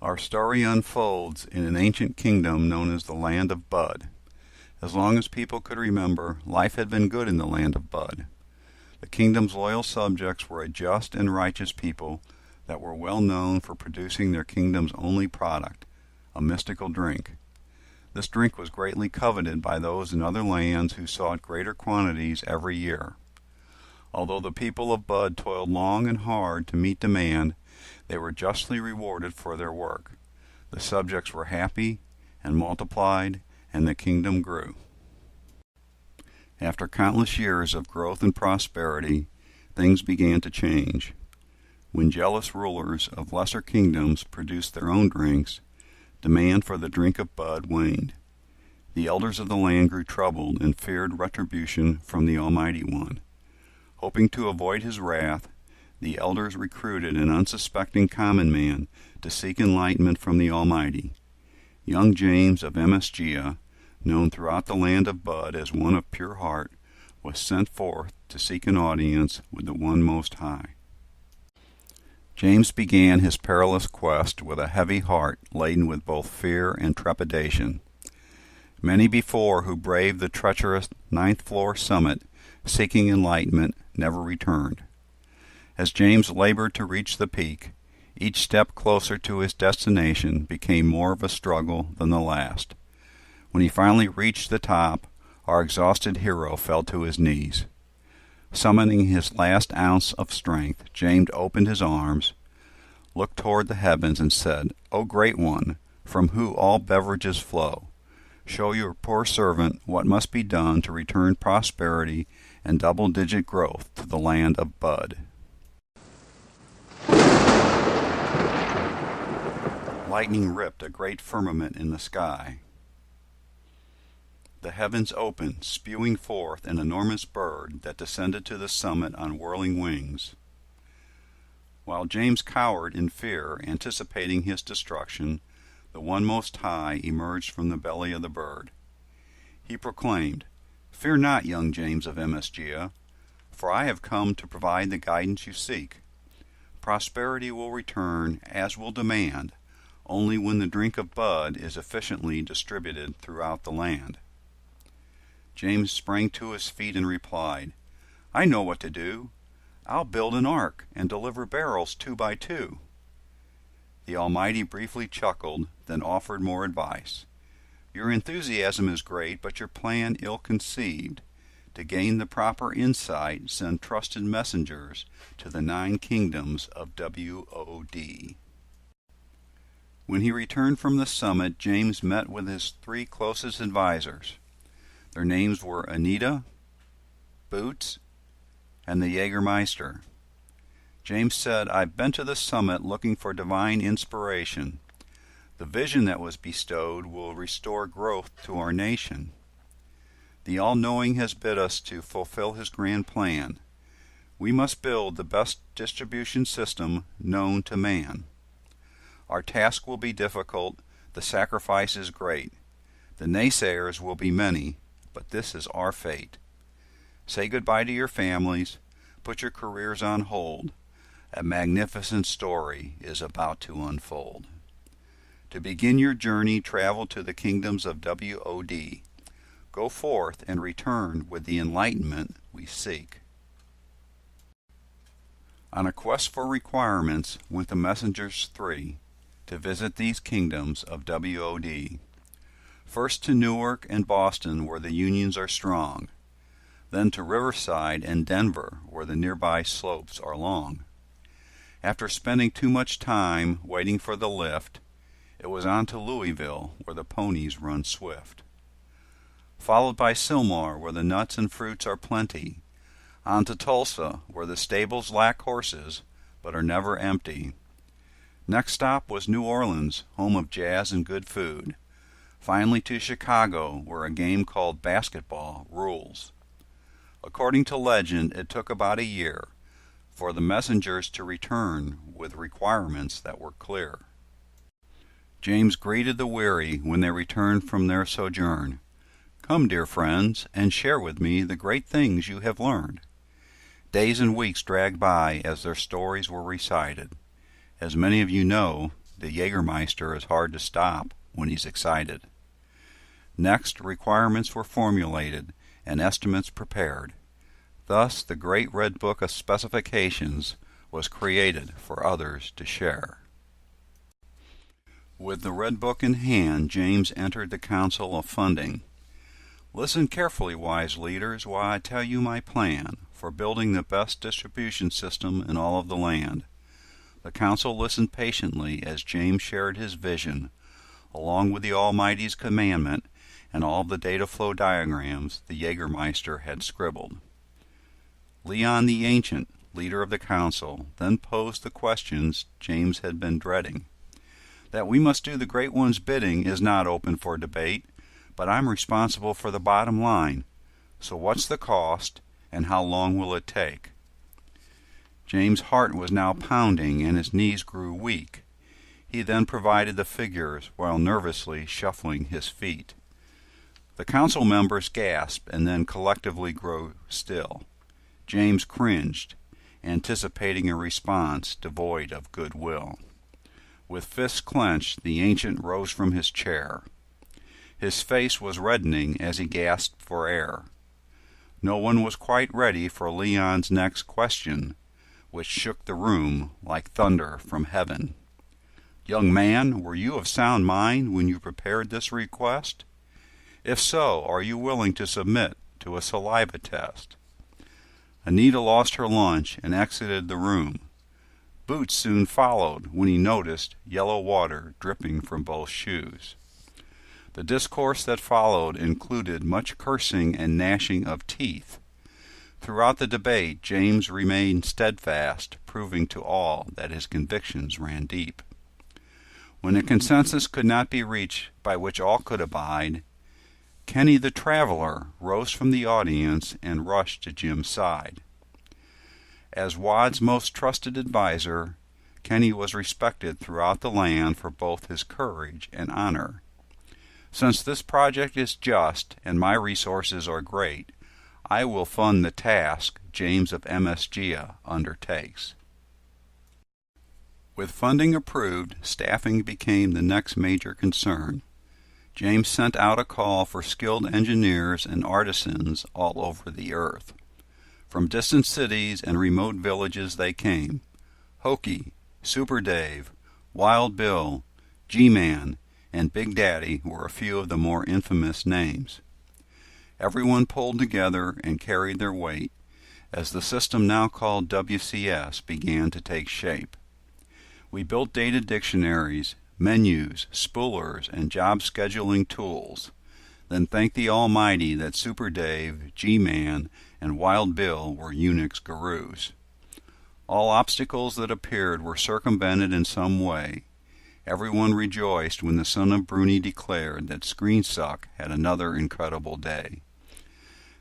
Our story unfolds in an ancient kingdom known as the Land of Bud. As long as people could remember, life had been good in the Land of Bud. The kingdom's loyal subjects were a just and righteous people that were well known for producing their kingdom's only product, a mystical drink. This drink was greatly coveted by those in other lands who sought greater quantities every year. Although the people of Bud toiled long and hard to meet demand, they were justly rewarded for their work. The subjects were happy and multiplied, and the kingdom grew. After countless years of growth and prosperity, things began to change. When jealous rulers of lesser kingdoms produced their own drinks, demand for the drink of Bud waned. The elders of the land grew troubled and feared retribution from the Almighty One. Hoping to avoid his wrath, the elders recruited an unsuspecting common man to seek enlightenment from the Almighty. Young James of MSGA, known throughout the land of Bud as one of pure heart, was sent forth to seek an audience with the One Most High. James began his perilous quest with a heavy heart laden with both fear and trepidation. Many before who braved the treacherous ninth-floor summit seeking enlightenment never returned. As James labored to reach the peak, each step closer to his destination became more of a struggle than the last. When he finally reached the top, our exhausted hero fell to his knees. Summoning his last ounce of strength, James opened his arms, looked toward the heavens, and said, "O Great One, from whom all beverages flow, show your poor servant what must be done to return prosperity and double-digit growth to the land of Bud." Lightning ripped a great firmament in the sky. The heavens opened, spewing forth an enormous bird that descended to the summit on whirling wings. While James cowered in fear, anticipating his destruction, the One Most High emerged from the belly of the bird. He proclaimed, "Fear not, young James of MSGA, for I have come to provide the guidance you seek. Prosperity will return, as will demand, only when the drink of Bud is efficiently distributed throughout the land." James sprang to his feet and replied, "I know what to do. I'll build an ark and deliver barrels 2 by 2. The Almighty briefly chuckled, then offered more advice. "Your enthusiasm is great, but your plan ill-conceived. To gain the proper insight, send trusted messengers to the 9 kingdoms of WOD." When he returned from the summit, James met with his 3 closest advisors. Their names were Anita, Boots, and the Jägermeister. James said, "I've been to the summit looking for divine inspiration. The vision that was bestowed will restore growth to our nation. The All-Knowing has bid us to fulfill his grand plan. We must build the best distribution system known to man. Our task will be difficult, the sacrifice is great. The naysayers will be many, but this is our fate. Say goodbye to your families, put your careers on hold. A magnificent story is about to unfold. To begin your journey, travel to the kingdoms of WOD. Go forth and return with the enlightenment we seek." On a quest for requirements went the messengers 3 to visit these kingdoms of WOD. First to Newark and Boston, where the unions are strong. Then to Riverside and Denver, where the nearby slopes are long. After spending too much time waiting for the lift, it was on to Louisville, where the ponies run swift. Followed by Sylmar, where the nuts and fruits are plenty. On to Tulsa, where the stables lack horses, but are never empty. Next stop was New Orleans, home of jazz and good food. Finally to Chicago, where a game called basketball rules. According to legend, it took about a year for the messengers to return with requirements that were clear. James greeted the weary when they returned from their sojourn. "Come, dear friends, and share with me the great things you have learned." Days and weeks dragged by as their stories were recited. As many of you know, the Jägermeister is hard to stop when he's excited. Next, requirements were formulated and estimates prepared. Thus, the great Red Book of Specifications was created for others to share. With the Red Book in hand, James entered the Council of Funding. Listen carefully, wise leaders, while I tell you my plan for building the best distribution system in all of the land. The council listened patiently as James shared his vision, along with the Almighty's commandment and all the data flow diagrams the Jägermeister had scribbled. Leon the Ancient, leader of the council, then posed the questions James had been dreading. That we must do the Great One's bidding is not open for debate, but I'm responsible for the bottom line. So what's the cost, and how long will it take? James' heart was now pounding, and his knees grew weak. He then provided the figures while nervously shuffling his feet. The council members gasped and then collectively grew still. James cringed, anticipating a response devoid of goodwill. With fists clenched, the ancient rose from his chair. His face was reddening as he gasped for air. No one was quite ready for Leon's next question, which shook the room like thunder from heaven. "Young man, were you of sound mind when you prepared this request? If so, are you willing to submit to a saliva test?" Anita lost her lunch and exited the room. Boots soon followed when he noticed yellow water dripping from both shoes. The discourse that followed included much cursing and gnashing of teeth. Throughout the debate, James remained steadfast, proving to all that his convictions ran deep. When a consensus could not be reached by which all could abide, Kenny the Traveler rose from the audience and rushed to Jim's side. As Wad's most trusted adviser, Kenny was respected throughout the land for both his courage and honor. Since this project is just and my resources are great, I will fund the task James of MSGA undertakes. With funding approved, staffing became the next major concern. James sent out a call for skilled engineers and artisans all over the earth. From distant cities and remote villages they came. Hokey, Super Dave, Wild Bill, G-Man, and Big Daddy were a few of the more infamous names. Everyone pulled together and carried their weight as the system now called WCS began to take shape. We built data dictionaries, menus, spoolers, and job scheduling tools, then thanked the Almighty that Super Dave, G-Man, and Wild Bill were Unix gurus. All obstacles that appeared were circumvented in some way. Everyone rejoiced when the son of Bruni declared that ScreenSuck had another incredible day.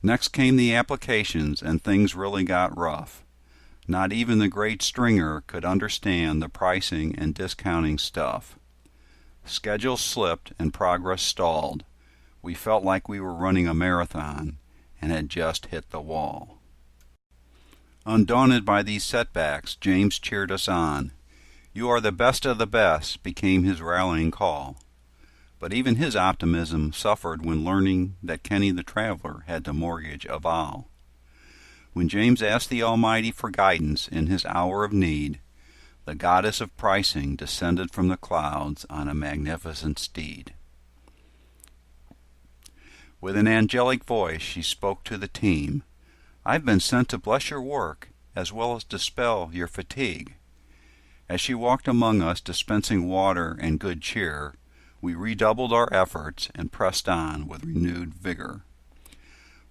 Next came the applications, and things really got rough. Not even the great Stringer could understand the pricing and discounting stuff. Schedules slipped and progress stalled. We felt like we were running a marathon and had just hit the wall. Undaunted by these setbacks, James cheered us on. "You are the best of the best," became his rallying call. But even his optimism suffered when learning that Kenny the Traveler had to mortgage a vow. When James asked the Almighty for guidance in his hour of need, the goddess of pricing descended from the clouds on a magnificent steed. With an angelic voice she spoke to the team. "I've been sent to bless your work, as well as dispel your fatigue." As she walked among us dispensing water and good cheer, we redoubled our efforts and pressed on with renewed vigor.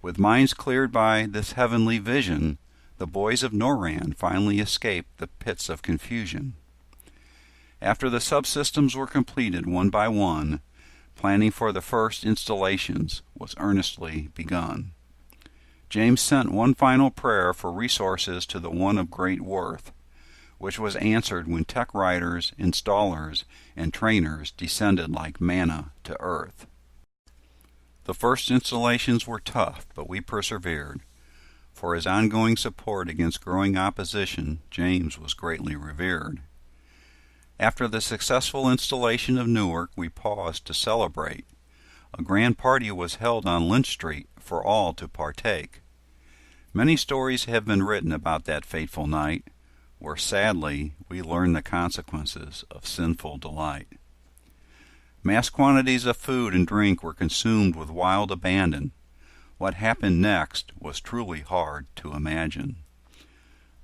With minds cleared by this heavenly vision, the boys of Noran finally escaped the pits of confusion. After the subsystems were completed one by one, planning for the first installations was earnestly begun. James sent one final prayer for resources to the One of Great Worth, which was answered when tech writers, installers, and trainers descended like manna to earth. The first installations were tough, but we persevered. For his ongoing support against growing opposition, James was greatly revered. After the successful installation of Newark, we paused to celebrate. A grand party was held on Lynch Street for all to partake. Many stories have been written about that fateful night, where sadly we learned the consequences of sinful delight. Mass quantities of food and drink were consumed with wild abandon. What happened next was truly hard to imagine.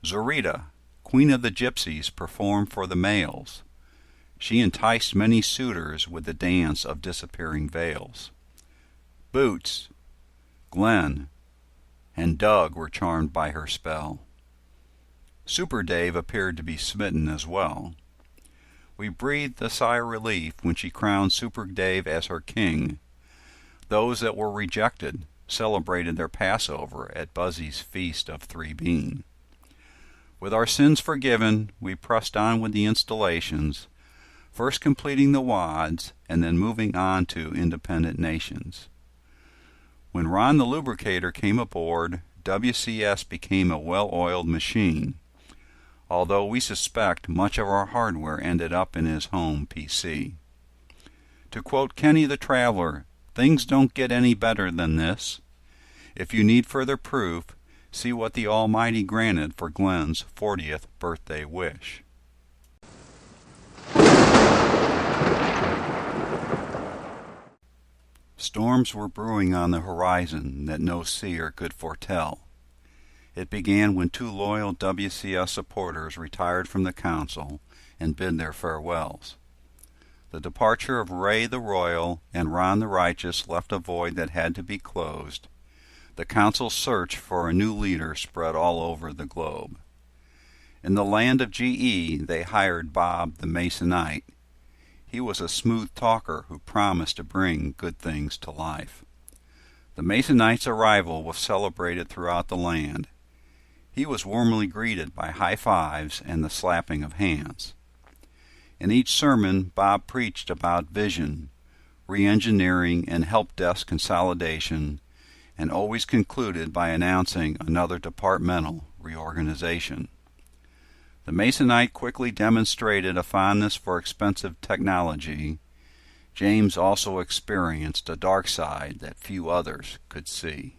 Zorita, queen of the gypsies, performed for the males. She enticed many suitors with the dance of disappearing veils. Boots, Glenn, and Doug were charmed by her spell. Super Dave appeared to be smitten as well. We breathed a sigh of relief when she crowned Super Dave as her king. Those that were rejected celebrated their Passover at Buzzy's Feast of Three Bean. With our sins forgiven, we pressed on with the installations, first completing the wads and then moving on to independent nations. When Ron the lubricator came aboard, WCS became a well-oiled machine, although we suspect much of our hardware ended up in his home PC. To quote Kenny the Traveler, "Things don't get any better than this." If you need further proof, see what the Almighty granted for Glenn's 40th birthday wish. Storms were brewing on the horizon that no seer could foretell. It began when two loyal WCS supporters retired from the council and bid their farewells. The departure of Ray the Royal and Ron the Righteous left a void that had to be closed. The council's search for a new leader spread all over the globe. In the land of GE, they hired Bob the Masonite. He was a smooth talker who promised to bring good things to life. The Masonite's arrival was celebrated throughout the land. He was warmly greeted by high fives and the slapping of hands. In each sermon, Bob preached about vision, re-engineering, and help desk consolidation, and always concluded by announcing another departmental reorganization. The Masonite quickly demonstrated a fondness for expensive technology. James also experienced a dark side that few others could see.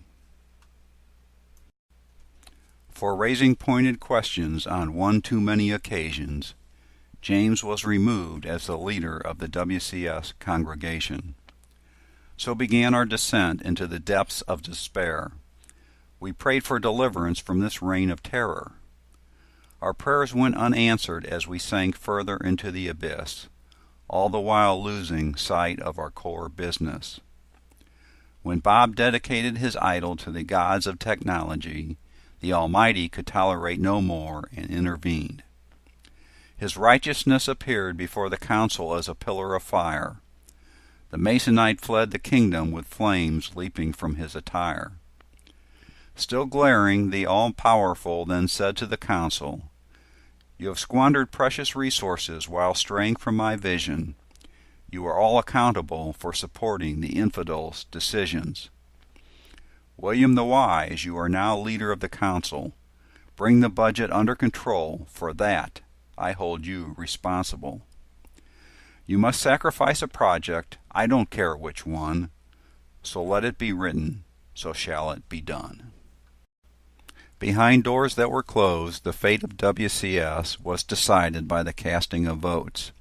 For raising pointed questions on one too many occasions, James was removed as the leader of the WCS congregation. So began our descent into the depths of despair. We prayed for deliverance from this reign of terror. Our prayers went unanswered as we sank further into the abyss, all the while losing sight of our core business. When Bob dedicated his idol to the gods of technology, the Almighty could tolerate no more and intervened. His righteousness appeared before the council as a pillar of fire. The Masonite fled the kingdom with flames leaping from his attire. Still glaring, the all-powerful then said to the council, "You have squandered precious resources while straying from my vision. You are all accountable for supporting the infidels' decisions. William the Wise, you are now leader of the council. Bring the budget under control. For that, I hold you responsible. You must sacrifice a project, I don't care which one. So let it be written, so shall it be done." Behind doors that were closed, the fate of WCS was decided by the casting of votes.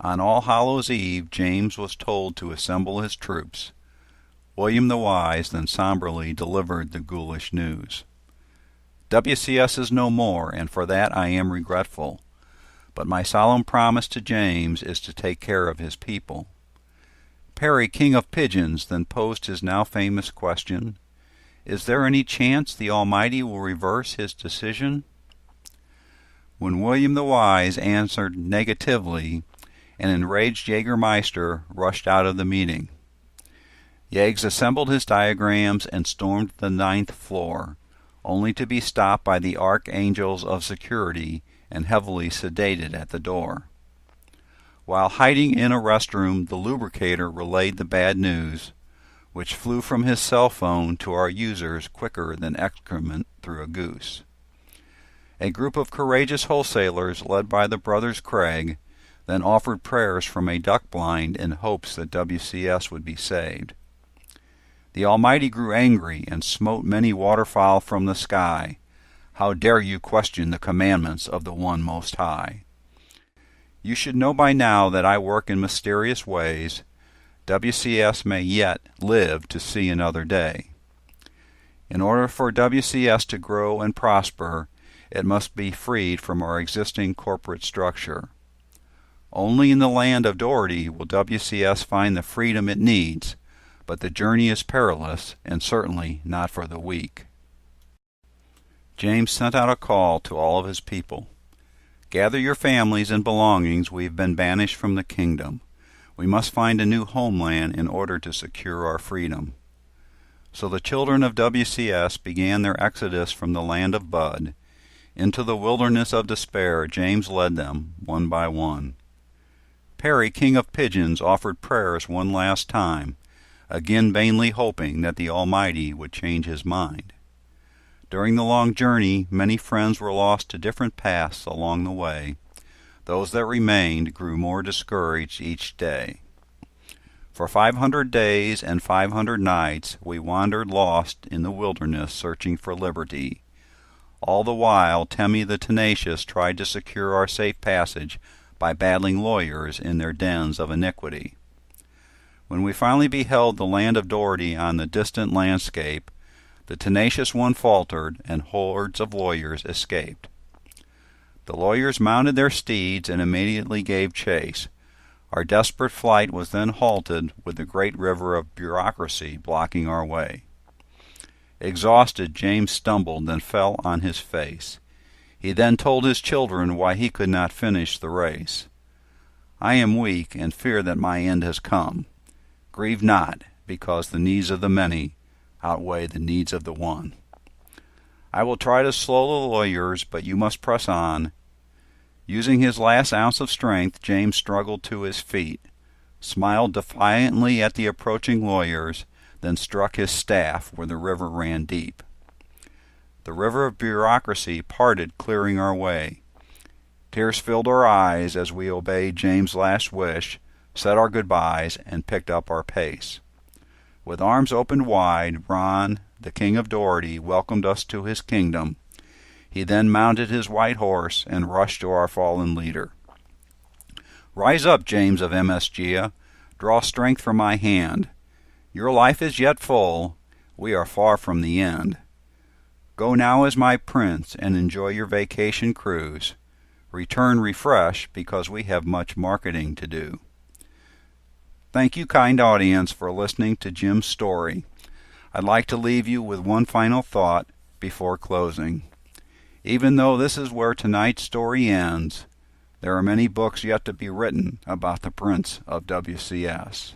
On All Hallows Eve, James was told to assemble his troops. William the Wise then somberly delivered the ghoulish news. WCS is no more, and for that I am regretful. But my solemn promise to James is to take care of his people. Perry, king of pigeons, then posed his now famous question, "Is there any chance the Almighty will reverse his decision?" When William the Wise answered negatively, an enraged Jägermeister rushed out of the meeting. Jägs assembled his diagrams and stormed the 9th floor, only to be stopped by the archangels of security and heavily sedated at the door. While hiding in a restroom, the lubricator relayed the bad news, which flew from his cell phone to our users quicker than excrement through a goose. A group of courageous wholesalers, led by the brothers Craig, then offered prayers from a duck blind in hopes that WCS would be saved. The Almighty grew angry and smote many waterfowl from the sky. How dare you question the commandments of the One Most High? You should know by now that I work in mysterious ways. WCS may yet live to see another day. In order for WCS to grow and prosper, it must be freed from our existing corporate structure. Only in the land of Doherty will WCS find the freedom it needs, but the journey is perilous and certainly not for the weak. James sent out a call to all of his people. Gather your families and belongings, we have been banished from the kingdom. We must find a new homeland in order to secure our freedom. So the children of WCS began their exodus from the land of Bud. Into the wilderness of despair James led them, one by one. Perry, king of pigeons, offered prayers one last time, again vainly hoping that the Almighty would change his mind. During the long journey, many friends were lost to different paths along the way. Those that remained grew more discouraged each day. For 500 days and 500 nights we wandered lost in the wilderness searching for liberty. All the while Temmie the tenacious tried to secure our safe passage by battling lawyers in their dens of iniquity. When we finally beheld the land of Doherty on the distant landscape, the tenacious one faltered, and hordes of lawyers escaped. The lawyers mounted their steeds and immediately gave chase. Our desperate flight was then halted with the great river of bureaucracy blocking our way. Exhausted, James stumbled and fell on his face. He then told his children why he could not finish the race. I am weak and fear that my end has come. Grieve not, because the needs of the many outweigh the needs of the one. I will try to slow the lawyers, but you must press on. Using his last ounce of strength, James struggled to his feet, smiled defiantly at the approaching lawyers, then struck his staff where the river ran deep. The river of bureaucracy parted, clearing our way. Tears filled our eyes as we obeyed James' last wish, said our goodbyes, and picked up our pace. With arms opened wide, Ron, the king of Doherty, welcomed us to his kingdom. He then mounted his white horse and rushed to our fallen leader. Rise up, James of MSGA. Draw strength from my hand. Your life is yet full. We are far from the end. Go now as my prince and enjoy your vacation cruise. Return refreshed, because we have much marketing to do. Thank you, kind audience, for listening to Jim's story. I'd like to leave you with one final thought before closing. Even though this is where tonight's story ends, there are many books yet to be written about the Prince of WCS.